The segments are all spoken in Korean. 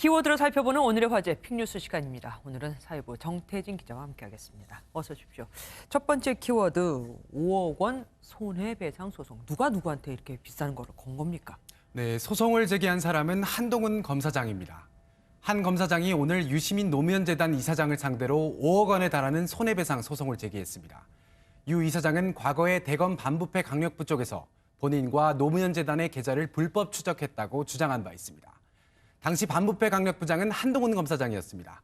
키워드로 살펴보는 오늘의 화제 픽뉴스 시간입니다. 오늘은 사회부 정태진 기자와 함께하겠습니다. 어서 오십시오. 첫 번째 키워드 5억 원 손해배상 소송. 누가 누구한테 이렇게 비싼 거를 건 겁니까? 네, 소송을 제기한 사람은 한동훈 검사장입니다. 한 검사장이 오늘 유시민 노무현재단 이사장을 상대로 5억 원에 달하는 손해배상 소송을 제기했습니다. 유 이사장은 과거에 대검 반부패 강력부 쪽에서 본인과 노무현재단의 계좌를 불법 추적했다고 주장한 바 있습니다. 당시 반부패 강력부장은 한동훈 검사장이었습니다.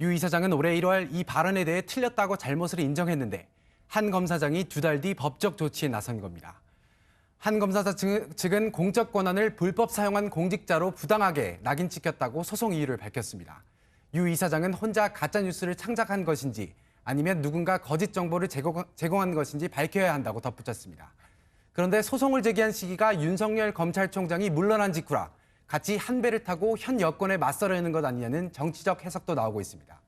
유 이사장은 올해 1월 이 발언에 대해 틀렸다고 잘못을 인정했는데 한 검사장이 2달 뒤 법적 조치에 나선 겁니다. 한 검사장 측은 공적 권한을 불법 사용한 공직자로 부당하게 낙인 찍혔다고 소송 이유를 밝혔습니다. 유 이사장은 혼자 가짜뉴스를 창작한 것인지 아니면 누군가 거짓 정보를 제공한 것인지 밝혀야 한다고 덧붙였습니다. 그런데 소송을 제기한 시기가 윤석열 검찰총장이 물러난 직후라 같이 한 배를 타고 현 여권에 맞서려는 것 아니냐는 정치적 해석도 나오고 있습니다.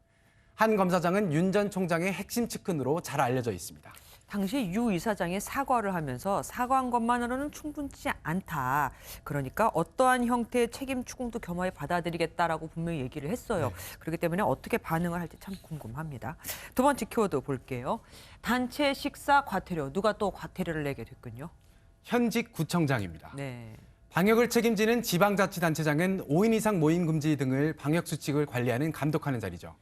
한 검사장은 윤 전 총장의 핵심 측근으로 잘 알려져 있습니다. 당시 유 이사장이 사과를 하면서 사과한 것만으로는 충분치 않다. 그러니까 어떠한 형태의 책임 추궁도 겸하여 받아들이겠다라고 분명히 얘기를 했어요. 그렇기 때문에 어떻게 반응을 할지 참 궁금합니다. 두 번째 키워드 볼게요. 단체 식사 과태료. 누가 또 과태료를 내게 됐군요. 현직 구청장입니다. 네. 방역을 책임지는 지방자치단체장은 5인 이상 모임 금지 등을 방역수칙을 관리하는 감독하는 자리죠.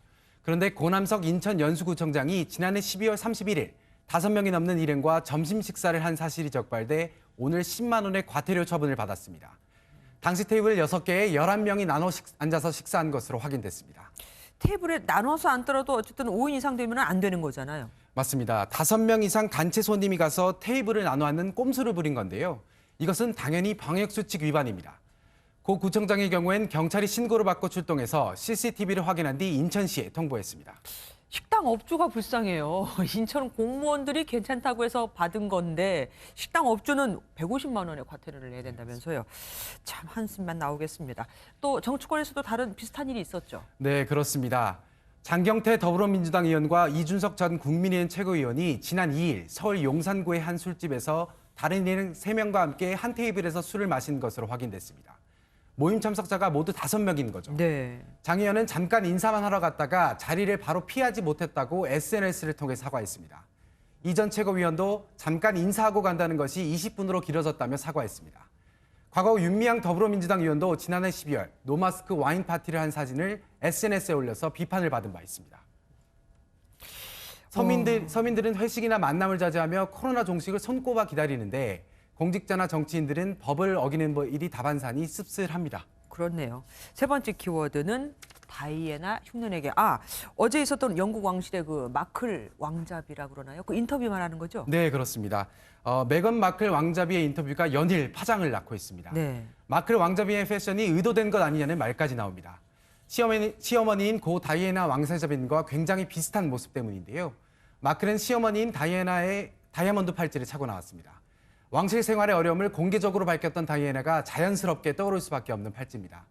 그런데 고남석 인천 연수구청장이 지난해 12월 31일 5명이 넘는 일행과 점심 식사를 한 사실이 적발돼 오늘 10만 원의 과태료 처분을 받았습니다. 당시 테이블 6개에 11명이 나눠 앉아서 식사한 것으로 확인됐습니다. 테이블에 나눠서 앉더라도 어쨌든 5인 이상 되면 안 되는 거잖아요. 맞습니다. 5명 이상 단체 손님이 가서 테이블을 나눠 앉는 꼼수를 부린 건데요. 이것은 당연히 방역수칙 위반입니다. 고 구청장의 경우엔 경찰이 신고를 받고 출동해서 CCTV를 확인한 뒤 인천시에 통보했습니다. 식당 업주가 불쌍해요. 인천 공무원들이 괜찮다고 해서 받은 건데 식당 업주는 150만 원의 과태료를 내야 된다면서요. 참 한숨만 나오겠습니다. 또 정치권에서도 다른 비슷한 일이 있었죠. 네, 그렇습니다. 장경태 더불어민주당 의원과 이준석 전 국민의힘 최고위원이 지난 2일 서울 용산구의 한 술집에서 다른 일행 3명과 함께 한 테이블에서 술을 마신 것으로 확인됐습니다. 모임 참석자가 모두 5명인 거죠. 네. 장 의원은 잠깐 인사만 하러 갔다가 자리를 바로 피하지 못했다고 SNS를 통해 사과했습니다. 이 전 최고위원도 잠깐 인사하고 간다는 것이 20분으로 길어졌다며 사과했습니다. 과거 윤미향 더불어민주당 의원도 지난해 12월 노마스크 와인 파티를 한 사진을 SNS에 올려서 비판을 받은 바 있습니다. 서민들은 회식이나 만남을 자제하며 코로나 종식을 손꼽아 기다리는데 공직자나 정치인들은 법을 어기는 일이 다반사니 씁쓸합니다. 그렇네요. 세 번째 키워드는 다이애나 흉년에게. 어제 있었던 영국 왕실의 그 마클 왕자비라고 그러나요? 그 인터뷰 말하는 거죠? 네, 그렇습니다. 메건 마클 왕자비의 인터뷰가 연일 파장을 낳고 있습니다. 네. 마클 왕자비의 패션이 의도된 것 아니냐는 말까지 나옵니다. 시어머니인 고 다이애나 왕세자빈과 굉장히 비슷한 모습 때문인데요. 마클은 시어머니인 다이애나의 다이아몬드 팔찌를 차고 나왔습니다. 왕실 생활의 어려움을 공개적으로 밝혔던 다이애나가 자연스럽게 떠오를 수밖에 없는 팔찌입니다.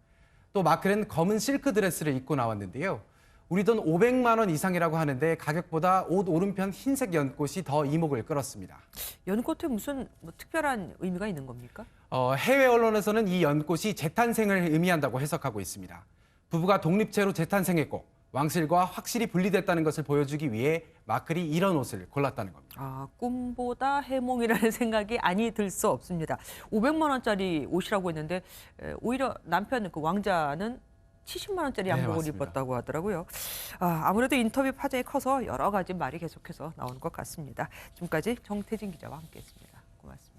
또 마클은 검은 실크 드레스를 입고 나왔는데요. 우리 돈 500만 원 이상이라고 하는데 가격보다 옷 오른편 흰색 연꽃이 더 이목을 끌었습니다. 연꽃에 무슨 특별한 의미가 있는 겁니까? 해외 언론에서는 이 연꽃이 재탄생을 의미한다고 해석하고 있습니다. 부부가 독립체로 재탄생했고 왕실과 확실히 분리됐다는 것을 보여주기 위해 마클이 이런 옷을 골랐다는 겁니다. 꿈보다 해몽이라는 생각이 아니 들 수 없습니다. 500만 원짜리 옷이라고 했는데 오히려 남편 그 왕자는 70만 원짜리 양복을 입었다고 하더라고요. 아무래도 인터뷰 파장이 커서 여러 가지 말이 계속해서 나오는 것 같습니다. 지금까지 정태진 기자와 함께했습니다. 고맙습니다.